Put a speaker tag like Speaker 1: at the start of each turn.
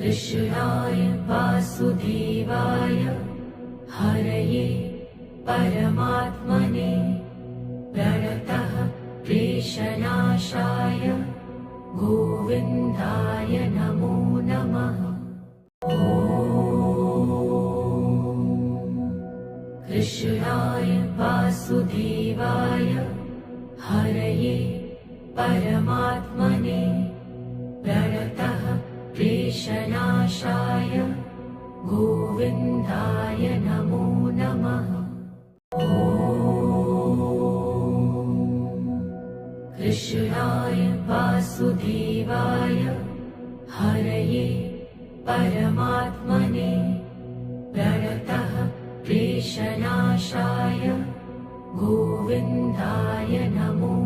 Speaker 1: कृष्णाय वासुदेवाय हरये परमात्मने प्रणतः क्लेशनाशाय गोविन्दाय नमो नमः। कृष्णाय वासुदेवाय हरये परमात्मने प्रणतः क्लेशनाशाय गोविन्दाय नमो नमः। कृष्णाय वासुदेवाय हरये परमात्मने प्रणतः क्लेशनाशाय गोविन्दाय नमो